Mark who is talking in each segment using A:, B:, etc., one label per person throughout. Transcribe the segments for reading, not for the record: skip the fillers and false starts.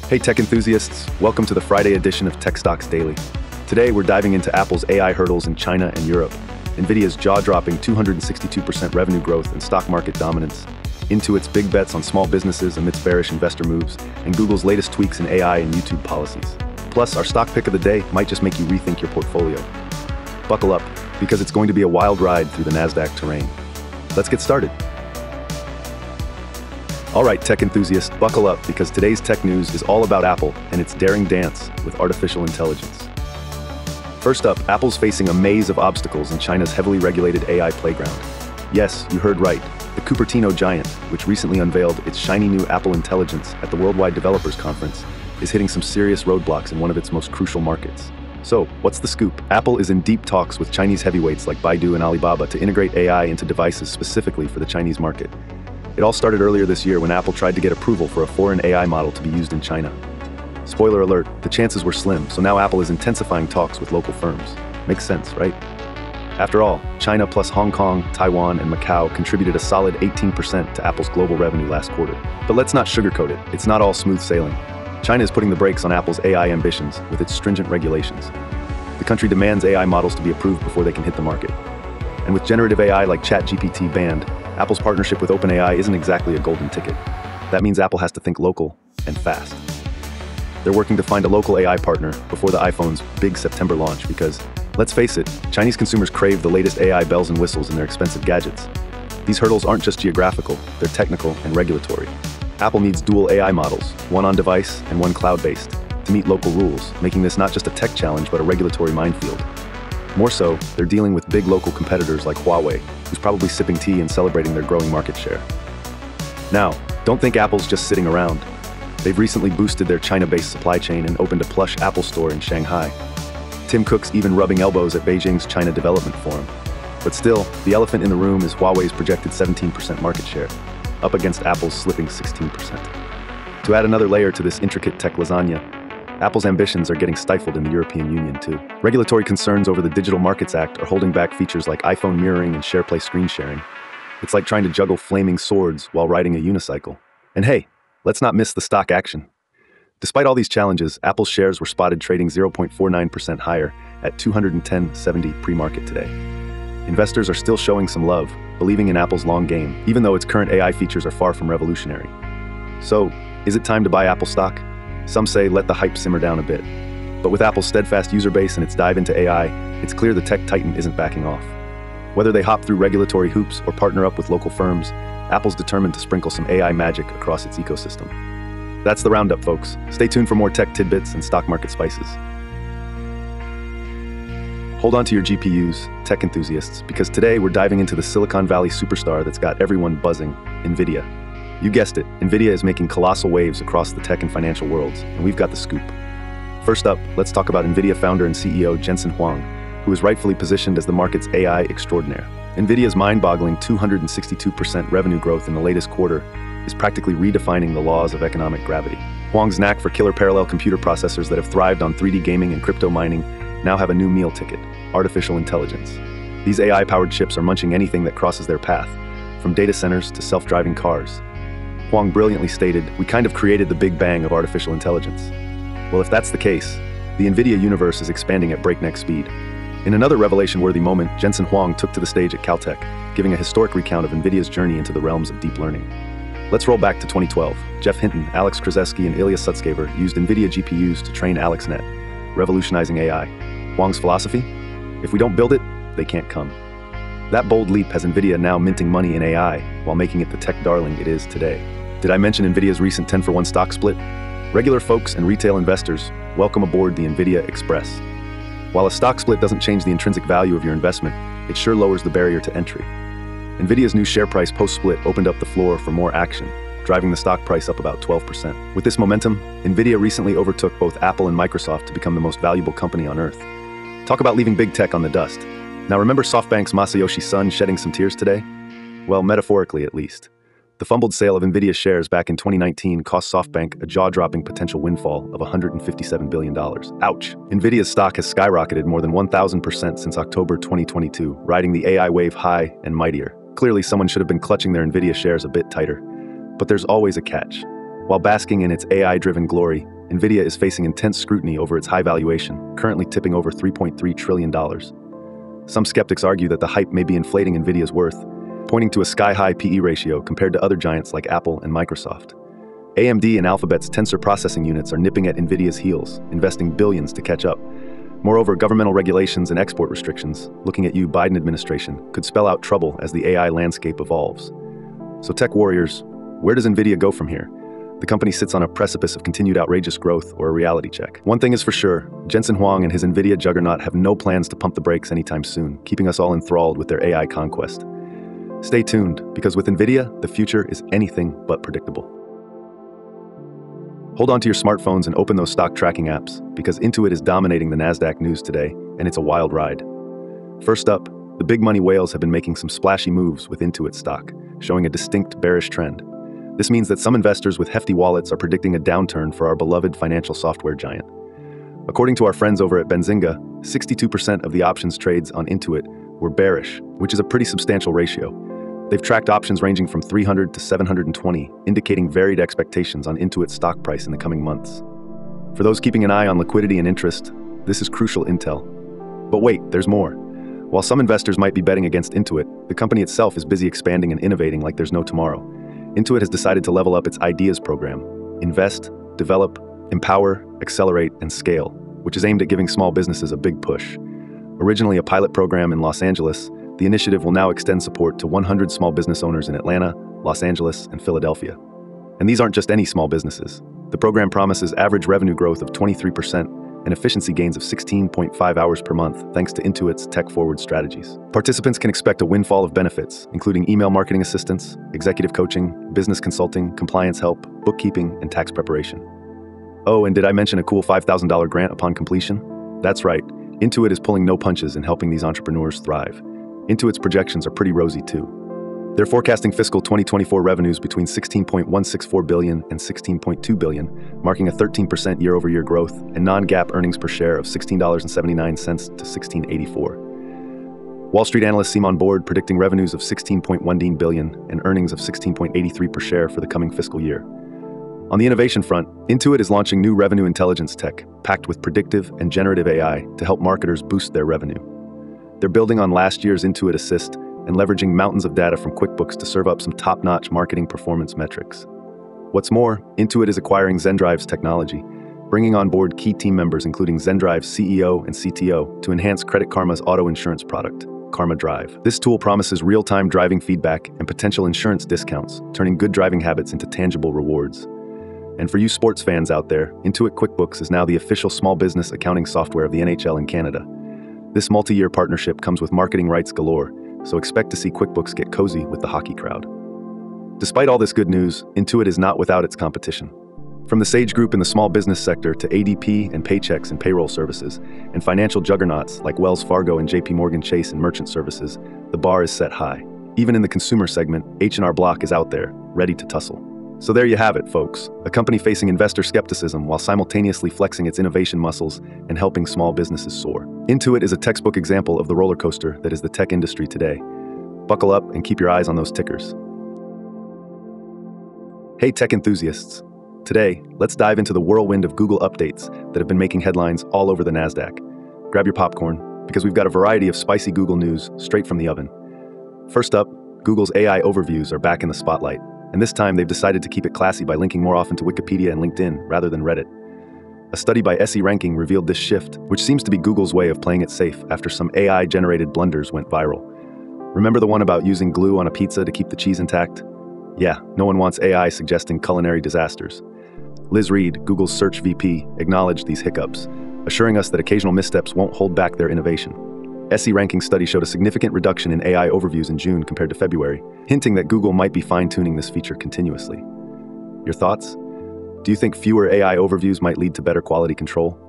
A: Hey tech enthusiasts, welcome to the Friday edition of Tech Stocks Daily. Today we're diving into Apple's AI hurdles in China and Europe, Nvidia's jaw-dropping 262% revenue growth and stock market dominance, Intuit's big bets on small businesses amidst bearish investor moves, and Google's latest tweaks in AI and YouTube policies. Plus, our stock pick of the day might just make you rethink your portfolio. Buckle up, because it's going to be a wild ride through the NASDAQ terrain. Let's get started. All right, tech enthusiasts, buckle up because today's tech news is all about Apple and its daring dance with artificial intelligence. First up, Apple's facing a maze of obstacles in China's heavily regulated AI playground. Yes, you heard right. The Cupertino giant, which recently unveiled its shiny new Apple Intelligence at the Worldwide Developers Conference, is hitting some serious roadblocks in one of its most crucial markets. So, what's the scoop? Apple is in deep talks with Chinese heavyweights like Baidu and Alibaba to integrate AI into devices specifically for the Chinese market. It all started earlier this year when Apple tried to get approval for a foreign AI model to be used in China. Spoiler alert, the chances were slim, so now Apple is intensifying talks with local firms. Makes sense, right? After all, China plus Hong Kong, Taiwan, and Macau contributed a solid 18% to Apple's global revenue last quarter. But let's not sugarcoat it, it's not all smooth sailing. China is putting the brakes on Apple's AI ambitions with its stringent regulations. The country demands AI models to be approved before they can hit the market. And with generative AI like ChatGPT banned, Apple's partnership with OpenAI isn't exactly a golden ticket. That means Apple has to think local and fast. They're working to find a local AI partner before the iPhone's big September launch because, let's face it, Chinese consumers crave the latest AI bells and whistles in their expensive gadgets. These hurdles aren't just geographical, they're technical and regulatory. Apple needs dual AI models, one on device and one cloud-based, to meet local rules, making this not just a tech challenge but a regulatory minefield. More so, they're dealing with big local competitors like Huawei, who's probably sipping tea and celebrating their growing market share. Now, don't think Apple's just sitting around. They've recently boosted their China-based supply chain and opened a plush Apple store in Shanghai. Tim Cook's even rubbing elbows at Beijing's China Development Forum. But still, the elephant in the room is Huawei's projected 17% market share, up against Apple's slipping 16%. To add another layer to this intricate tech lasagna, Apple's ambitions are getting stifled in the European Union too. Regulatory concerns over the Digital Markets Act are holding back features like iPhone mirroring and SharePlay screen sharing. It's like trying to juggle flaming swords while riding a unicycle. And hey, let's not miss the stock action. Despite all these challenges, Apple's shares were spotted trading 0.49% higher at $210.70 pre-market today. Investors are still showing some love, believing in Apple's long game, even though its current AI features are far from revolutionary. So, is it time to buy Apple stock? Some say let the hype simmer down a bit. But with Apple's steadfast user base and its dive into AI, it's clear the tech titan isn't backing off. Whether they hop through regulatory hoops or partner up with local firms, Apple's determined to sprinkle some AI magic across its ecosystem. That's the roundup, folks. Stay tuned for more tech tidbits and stock market spices. Hold on to your GPUs, tech enthusiasts, because today we're diving into the Silicon Valley superstar that's got everyone buzzing, Nvidia. You guessed it, Nvidia is making colossal waves across the tech and financial worlds, and we've got the scoop. First up, let's talk about Nvidia founder and CEO Jensen Huang, who is rightfully positioned as the market's AI extraordinaire. Nvidia's mind-boggling 262% revenue growth in the latest quarter is practically redefining the laws of economic gravity. Huang's knack for killer parallel computer processors that have thrived on 3D gaming and crypto mining now have a new meal ticket: artificial intelligence. These AI-powered chips are munching anything that crosses their path, from data centers to self-driving cars. Huang brilliantly stated, "We kind of created the big bang of artificial intelligence." Well, if that's the case, the Nvidia universe is expanding at breakneck speed. In another revelation-worthy moment, Jensen Huang took to the stage at Caltech, giving a historic recount of Nvidia's journey into the realms of deep learning. Let's roll back to 2012. Jeff Hinton, Alex Krzyzewski, and Ilya Sutskever used Nvidia GPUs to train AlexNet, revolutionizing AI. Huang's philosophy? If we don't build it, they can't come. That bold leap has Nvidia now minting money in AI while making it the tech darling it is today. Did I mention Nvidia's recent 10-for-1 stock split? Regular folks and retail investors, welcome aboard the Nvidia Express. While a stock split doesn't change the intrinsic value of your investment, it sure lowers the barrier to entry. Nvidia's new share price post-split opened up the floor for more action, driving the stock price up about 12%. With this momentum, Nvidia recently overtook both Apple and Microsoft to become the most valuable company on Earth. Talk about leaving big tech on the dust. Now remember SoftBank's Masayoshi Son shedding some tears today? Well, metaphorically at least. The fumbled sale of Nvidia shares back in 2019 cost SoftBank a jaw-dropping potential windfall of $157 billion. Ouch! Nvidia's stock has skyrocketed more than 1,000% since October 2022, riding the AI wave high and mightier. Clearly, someone should have been clutching their Nvidia shares a bit tighter. But there's always a catch. While basking in its AI-driven glory, Nvidia is facing intense scrutiny over its high valuation, currently tipping over $3.3 trillion. Some skeptics argue that the hype may be inflating Nvidia's worth, pointing to a sky-high PE ratio compared to other giants like Apple and Microsoft. AMD and Alphabet's tensor processing units are nipping at Nvidia's heels, investing billions to catch up. Moreover, governmental regulations and export restrictions, looking at you, Biden administration, could spell out trouble as the AI landscape evolves. So tech warriors, where does Nvidia go from here? The company sits on a precipice of continued outrageous growth or a reality check. One thing is for sure, Jensen Huang and his Nvidia juggernaut have no plans to pump the brakes anytime soon, keeping us all enthralled with their AI conquest. Stay tuned, because with Nvidia, the future is anything but predictable. Hold on to your smartphones and open those stock tracking apps, because Intuit is dominating the NASDAQ news today, and it's a wild ride. First up, the big money whales have been making some splashy moves with Intuit stock, showing a distinct bearish trend. This means that some investors with hefty wallets are predicting a downturn for our beloved financial software giant. According to our friends over at Benzinga, 62% of the options trades on Intuit were bearish, which is a pretty substantial ratio. They've tracked options ranging from 300 to 720, indicating varied expectations on Intuit's stock price in the coming months. For those keeping an eye on liquidity and interest, this is crucial intel. But wait, there's more. While some investors might be betting against Intuit, the company itself is busy expanding and innovating like there's no tomorrow. Intuit has decided to level up its ideas program: invest, develop, empower, accelerate, and scale, which is aimed at giving small businesses a big push. Originally a pilot program in Los Angeles, the initiative will now extend support to 100 small business owners in Atlanta, Los Angeles, and Philadelphia. And these aren't just any small businesses. The program promises average revenue growth of 23% and efficiency gains of 16.5 hours per month thanks to Intuit's tech-forward strategies. Participants can expect a windfall of benefits, including email marketing assistance, executive coaching, business consulting, compliance help, bookkeeping, and tax preparation. Oh, and did I mention a cool $5,000 grant upon completion? That's right, Intuit is pulling no punches in helping these entrepreneurs thrive. Intuit's projections are pretty rosy too. They're forecasting fiscal 2024 revenues between $16.164 billion and $16.2 billion, marking a 13% year-over-year growth, and non-GAAP earnings per share of $16.79 to $16.84. Wall Street analysts seem on board, predicting revenues of $16.1 billion and earnings of $16.83 per share for the coming fiscal year. On the innovation front, Intuit is launching new revenue intelligence tech, packed with predictive and generative AI to help marketers boost their revenue. They're building on last year's Intuit Assist and leveraging mountains of data from QuickBooks to serve up some top-notch marketing performance metrics. What's more, Intuit is acquiring Zendrive's technology, bringing on board key team members including Zendrive's CEO and CTO to enhance Credit Karma's auto insurance product, Karma Drive. This tool promises real-time driving feedback and potential insurance discounts, turning good driving habits into tangible rewards. And for you sports fans out there, Intuit QuickBooks is now the official small business accounting software of the NHL in Canada. This multi-year partnership comes with marketing rights galore, so expect to see QuickBooks get cozy with the hockey crowd. Despite all this good news, Intuit is not without its competition. From the Sage Group in the small business sector to ADP and Paychex and payroll services, and financial juggernauts like Wells Fargo and JP Morgan Chase in merchant services, the bar is set high. Even in the consumer segment, H&R Block is out there, ready to tussle. So there you have it, folks, a company facing investor skepticism while simultaneously flexing its innovation muscles and helping small businesses soar. Intuit is a textbook example of the roller coaster that is the tech industry today. Buckle up and keep your eyes on those tickers. Hey tech enthusiasts, today let's dive into the whirlwind of Google updates that have been making headlines all over the NASDAQ. Grab your popcorn, because we've got a variety of spicy Google news straight from the oven. First up, Google's AI overviews are back in the spotlight. And this time, they've decided to keep it classy by linking more often to Wikipedia and LinkedIn rather than Reddit. A study by SE Ranking revealed this shift, which seems to be Google's way of playing it safe after some AI-generated blunders went viral. Remember the one about using glue on a pizza to keep the cheese intact? Yeah, no one wants AI suggesting culinary disasters. Liz Reed, Google's search VP, acknowledged these hiccups, assuring us that occasional missteps won't hold back their innovation. SE Ranking study showed a significant reduction in AI overviews in June compared to February, hinting that Google might be fine-tuning this feature continuously. Your thoughts? Do you think fewer AI overviews might lead to better quality control?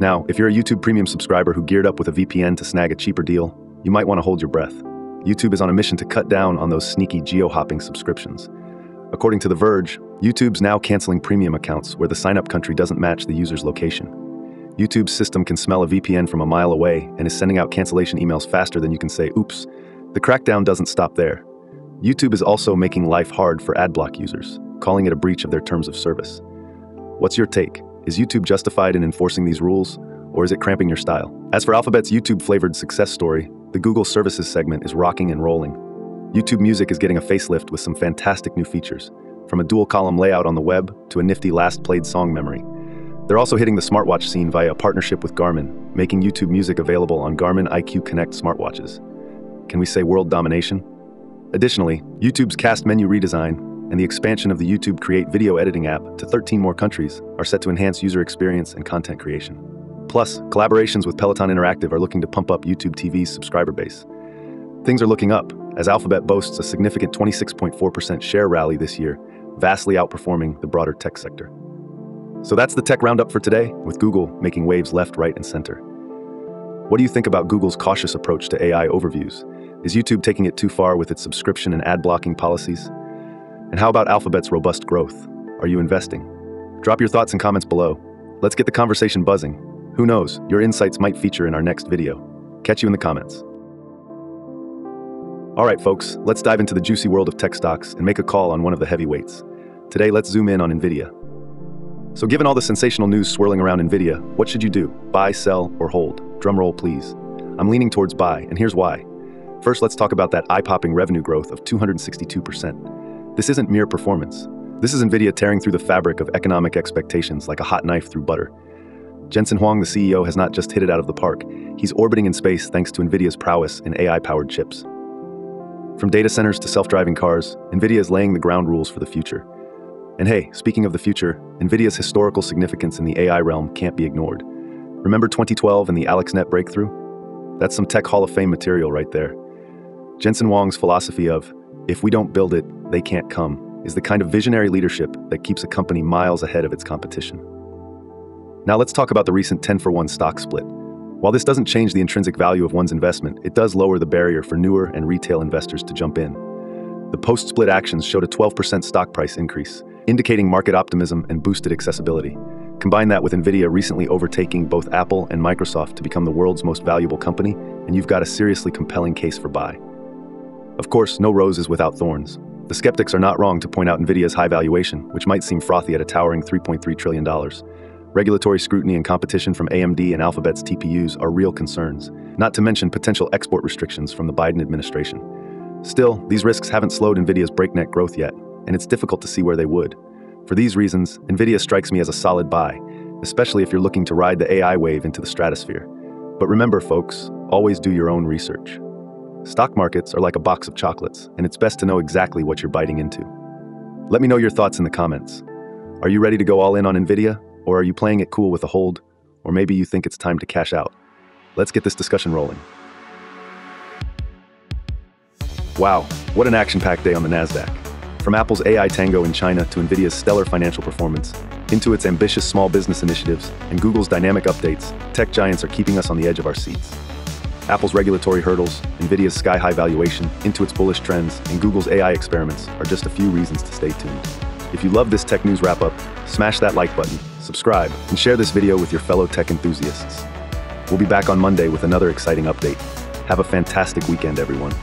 A: Now, if you're a YouTube Premium subscriber who geared up with a VPN to snag a cheaper deal, you might want to hold your breath. YouTube is on a mission to cut down on those sneaky geo-hopping subscriptions. According to The Verge, YouTube's now canceling premium accounts where the sign-up country doesn't match the user's location. YouTube's system can smell a VPN from a mile away and is sending out cancellation emails faster than you can say, oops. The crackdown doesn't stop there. YouTube is also making life hard for adblock users, calling it a breach of their terms of service. What's your take? Is YouTube justified in enforcing these rules, or is it cramping your style? As for Alphabet's YouTube-flavored success story, the Google Services segment is rocking and rolling. YouTube Music is getting a facelift with some fantastic new features, from a dual-column layout on the web to a nifty last-played song memory. They're also hitting the smartwatch scene via a partnership with Garmin, making YouTube Music available on Garmin IQ Connect smartwatches. Can we say world domination? Additionally, YouTube's cast menu redesign and the expansion of the YouTube Create video editing app to 13 more countries are set to enhance user experience and content creation. Plus, collaborations with Peloton Interactive are looking to pump up YouTube TV's subscriber base. Things are looking up, as Alphabet boasts a significant 26.4% share rally this year, vastly outperforming the broader tech sector. So that's the tech roundup for today, with Google making waves left, right, and center. What do you think about Google's cautious approach to AI overviews? Is YouTube taking it too far with its subscription and ad-blocking policies? And how about Alphabet's robust growth? Are you investing? Drop your thoughts and comments below. Let's get the conversation buzzing. Who knows, your insights might feature in our next video. Catch you in the comments. All right, folks, let's dive into the juicy world of tech stocks and make a call on one of the heavyweights. Today, let's zoom in on Nvidia. So given all the sensational news swirling around Nvidia, what should you do? Buy, sell, or hold? Drumroll, please. I'm leaning towards buy, and here's why. First, let's talk about that eye-popping revenue growth of 262%. This isn't mere performance. This is Nvidia tearing through the fabric of economic expectations like a hot knife through butter. Jensen Huang, the CEO, has not just hit it out of the park. He's orbiting in space thanks to Nvidia's prowess in AI-powered chips. From data centers to self-driving cars, Nvidia is laying the ground rules for the future. And hey, speaking of the future, Nvidia's historical significance in the AI realm can't be ignored. Remember 2012 and the AlexNet breakthrough? That's some tech Hall of Fame material right there. Jensen Huang's philosophy of, if we don't build it, they can't come, is the kind of visionary leadership that keeps a company miles ahead of its competition. Now let's talk about the recent 10-for-1 stock split. While this doesn't change the intrinsic value of one's investment, it does lower the barrier for newer and retail investors to jump in. The post-split actions showed a 12% stock price increase, indicating market optimism and boosted accessibility. Combine that with Nvidia recently overtaking both Apple and Microsoft to become the world's most valuable company, and you've got a seriously compelling case for buy. Of course, no rose is without thorns. The skeptics are not wrong to point out Nvidia's high valuation, which might seem frothy at a towering $3.3 trillion. Regulatory scrutiny and competition from AMD and Alphabet's TPUs are real concerns, not to mention potential export restrictions from the Biden administration. Still, these risks haven't slowed Nvidia's breakneck growth yet, and it's difficult to see where they would. For these reasons, Nvidia strikes me as a solid buy, especially if you're looking to ride the AI wave into the stratosphere. But remember, folks, always do your own research. Stock markets are like a box of chocolates, and it's best to know exactly what you're biting into. Let me know your thoughts in the comments. Are you ready to go all in on Nvidia, or are you playing it cool with a hold, or maybe you think it's time to cash out? Let's get this discussion rolling. Wow, what an action-packed day on the NASDAQ. From Apple's AI tango in China to Nvidia's stellar financial performance, Intuit's ambitious small business initiatives, and Google's dynamic updates, tech giants are keeping us on the edge of our seats. Apple's regulatory hurdles, Nvidia's sky-high valuation, Intuit's bullish trends, and Google's AI experiments are just a few reasons to stay tuned. If you love this tech news wrap-up, smash that like button, subscribe, and share this video with your fellow tech enthusiasts. We'll be back on Monday with another exciting update. Have a fantastic weekend, everyone.